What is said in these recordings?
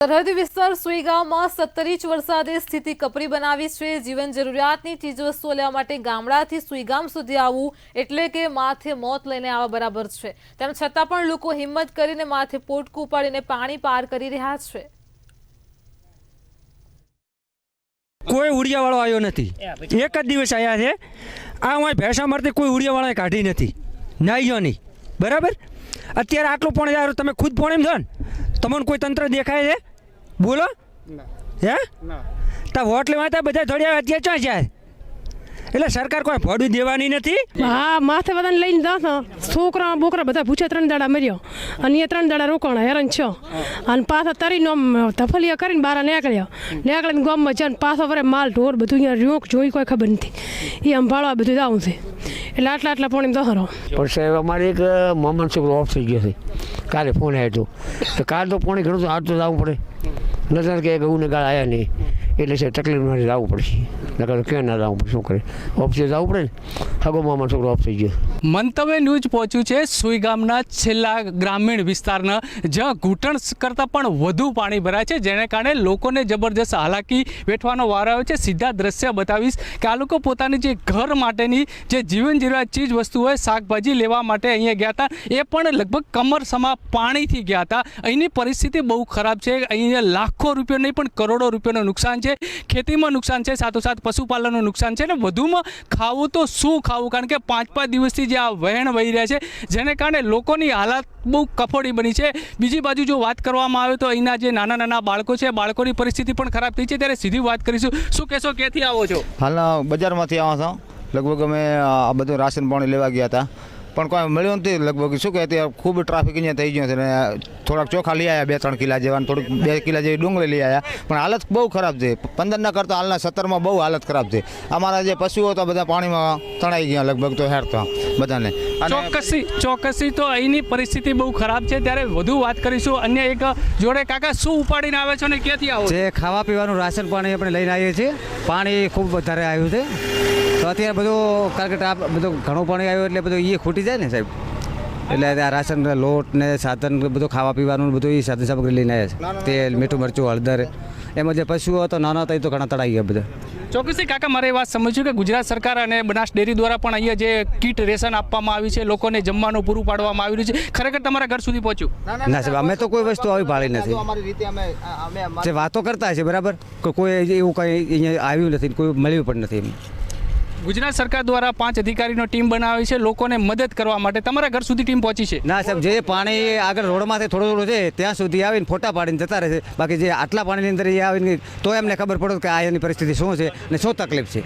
સરહદી વિસ્તાર સુઈગામમાં 17 ઇંચ વરસાદે સ્થિતિ કપરી બનાવી છે। જીવન જરૂરિયાતની ચીજવસ્તુઓ લેવા માટે ગામડાથી સુઈગામ સુધી આવવું એટલે કે માથે મોત લઈને આવવા બરાબર છે। તેમ છતાં પણ લોકો હિંમત કરીને માથે પોટકું ઉપાડીને પાણી પાર કરી રહ્યા છે। કોઈ ઉડિયાવાળો આવ્યો નથી, એક જ દિવસ આવ્યા છે। આ હું ભેંસા મારતી કોઈ ઉડિયાવાળાએ કાઢી નથી, નાઈયો નહીં, બરાબર। અત્યારે આટલું પણ યાર તમે ખુદ પણ એમ છો ને, તમને કોઈ તંત્ર દેખાય છે? બોલો હે તા વોટ લેવા હતા બધા થોડી અત્યારે ક્યાં જાય? એટલે સરકાર કોઈ ભોડું દેવાની નથી। હા, માથે બધાને લઈને જાતો, છોકરા બોકરા બધા પૂછે 3 દાડા મર્યો અને એ 3 દાડા રોકાણા, હેરાન છો। અને પાછા તરીને ધફલિયા કરીને બહાર નીકળીને ગામમાં જાય પાછો વરે માલ ઢોર બધું અહીંયા રોક જોઈ કોઈ ખબર નથી, એ સંભાળવા બધું જવું છે। એટલે આટલા પાણી દહરો પણ સાહેબ અમારે એક મામાનો છોકરો ઓફ થઈ ગયો છે, કાલે ફોન આવ્યો તો કાલ તો પાણી ઘણું તો આજ તો જવું પડે, નજર કે ઘઉં ને ગાળ આવ્યા નહીં એટલે સાહેબ તકલીફ મારે જવું પડશે, નકર ક્યાં ના જવું પડે, શું કરે ઓફિસે જવું પડે ને। હગો મામાનો છોકરો ઓફ થઈ ગયો। મંતવ્ય ન્યૂઝ પહોંચ્યું છે સુઈગામના છેલ્લા ગ્રામીણ વિસ્તારના, જ્યાં ઘૂંટણ કરતાં પણ વધુ પાણી ભરાય છે, જેને કારણે લોકોને જબરજસ્ત હાલાકી વેઠવાનો વારો આવ્યો છે। સીધા દ્રશ્ય બતાવીશ કે આ લોકો પોતાની જે ઘર માટેની જે જીવન જરૂરિયાત ચીજ વસ્તુ હોય, શાકભાજી લેવા માટે અહીંયા ગયા હતા, એ પણ લગભગ કમરસમા પાણીથી ગયા હતા। અહીંની પરિસ્થિતિ બહુ ખરાબ છે। અહીંયા લાખો રૂપિયા નહીં પણ કરોડો રૂપિયાનું નુકસાન છે, ખેતીમાં નુકસાન છે, સાથોસાથ પશુપાલનનું નુકસાન છે, અને વધુમાં ખાવું તો શું ખાવું, કારણ કે 5-5 દિવસથી જે આ વહેણ વહી રહ્યા છે, જેને કારણે લોકોની હાલત બહુ કફોડી બની છે। બીજી બાજુ જો વાત કરવામાં આવે તો અહીંના જે નાના બાળકો છે, બાળકોની પરિસ્થિતિ પણ ખરાબ થઈ છે। ત્યારે સીધી વાત કરીશું, શું કહેશો, ક્યાંથી આવો છો? હાલ બજારમાંથી આવો છો, લગભગ અમે આ બધું રાશન પાણી લેવા ગયા હતા પણ કોઈ મળ્યું નથી। લગભગ શું કહે અત્યારે ખૂબ ટ્રાફિક અહીંયા થઈ ગયો છે ને થોડાક ચોખા લઈ આવ્યા 2-3 કિલા જેવા, થોડુંક 2 કિલા જેવી ડુંગળી લઈ આવ્યા, પણ હાલત બહુ ખરાબ છે। 15 કરતાં હાલના 17માં બહુ હાલત ખરાબ છે। અમારા જે પશુઓ હતા બધા પાણીમાં તણાઈ ગયા લગભગ તો હેરતા બધાને। ચોક્કસી તો અહીંની પરિસ્થિતિ બહુ ખરાબ છે। ત્યારે વધુ વાત કરીશું અન્ય એક જોડે। કાકા, શું ઉપાડીને આવે છો ને ક્યાંથી આવો? જે ખાવા પીવાનું રાશન પાણી આપણે લઈને આવીએ છીએ, પાણી ખૂબ વધારે આવ્યું છે તો અત્યારે બધું કારણ કે બધું ઘણું પાણી આવ્યું એટલે બધું એ ખૂટી જાય ને સાહેબ, એટલે આ રાશન લોટ ને સાધન બધું ખાવા પીવાનું બધું એ સાધન સામગ્રી લઈને આવ્યા છે, તેલ, મીઠું, મરચું, હળદર। એમાં જે પશુઓ હતો નાના હતા એ તો ઘણા તળાઈ ગયા બધા। ચોક્કસી કાકા, મારે એ વાત સમજ્યું કે ગુજરાત સરકાર અને બનાસ ડેરી દ્વારા પણ અહીંયા જે કીટ રેશન આપવામાં આવી છે, લોકોને જમવાનું પૂરું પાડવામાં આવી રહ્યું છે, ખરેખર તમારા ઘર સુધી પહોંચ્યું? ના સાહેબ, અમે તો કોઈ વસ્તુ આવી ભાળી નથી, જે વાતો કરતા છે બરાબર, કોઈ એવું કંઈ અહીંયા આવ્યું નથી, કોઈ મળ્યું પણ નથી। ગુજરાત સરકાર દ્વારા 5 અધિકારીનો ટીમ બનાવી છે લોકોને મદદ કરવા માટે, તમારા ઘર સુધી ટીમ પહોંચી છે? ના સાહેબ, જે પાણી આગળ રોડમાંથી થોડું છે ત્યાં સુધી આવીને ફોટા પાડીને જતા રહે છે, બાકી જે આટલા પાણીની અંદર એ આવીને તો એમને ખબર પડે કે આ એની પરિસ્થિતિ શું છે અને શું તકલીફ છે।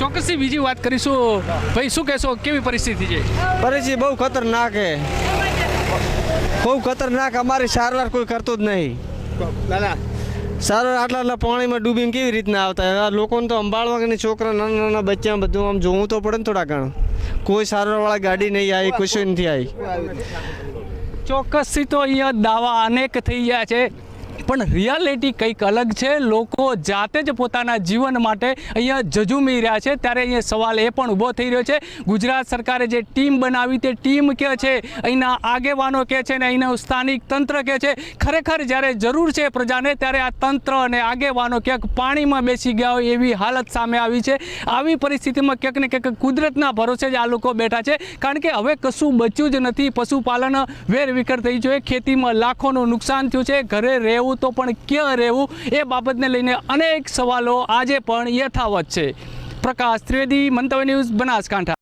ચોક્કસથી બીજી વાત કરીશું, ભાઈ શું કહેશો, કેવી પરિસ્થિતિ છે? પરિસ્થિતિ બહુ ખતરનાક છે, બહુ ખતરનાક। અમારી સારવાર કોઈ કરતું જ નહીં, સારું આટલા પાણીમાં ડૂબીને કેવી રીતના આવતા લોકોને તો સંભાળવા કે છોકરા નાના બચ્ચા બધું આમ જોવું તો પડે ને થોડા ઘણું। કોઈ સારવારવાળા ગાડી નહીં આવી, કશું નથી આવી। ચોક્કસથી તો અહીંયા દાવા અનેક થઈ ગયા છે, પણ રિયાલિટી કંઈક અલગ છે। લોકો જાતે જ પોતાના જીવન માટે અહીંયા ઝઝૂમી રહ્યા છે। ત્યારે અહીંયા સવાલ એ પણ ઊભો થઈ રહ્યો છે, ગુજરાત સરકારે જે ટીમ બનાવી તે ટીમ કે છે, અહીંના આગેવાનો કે છે ને અહીંનું સ્થાનિક તંત્ર કે છે, ખરેખર જ્યારે જરૂર છે પ્રજાને ત્યારે આ તંત્ર અને આગેવાનો ક્યાંક પાણીમાં બેસી ગયા હોય એવી હાલત સામે આવી છે। આવી પરિસ્થિતિમાં ક્યાંક ને ક્યાંક કુદરતના ભરોસે જ આ લોકો બેઠા છે, કારણ કે હવે કશું બચ્યું જ નથી। પશુપાલન વેરવિખેર થઈ જોઈએ, ખેતીમાં લાખોનું નુકસાન થયું છે, ઘરે રહેવું તો પણ ક્યાં રહેવું એ બાબતને લઈને અનેક સવાલો આજે પણ યથાવત છે। પ્રકાશ ત્રિવેદી, મંતવ્ય ન્યૂઝ, બનાસકાંઠા।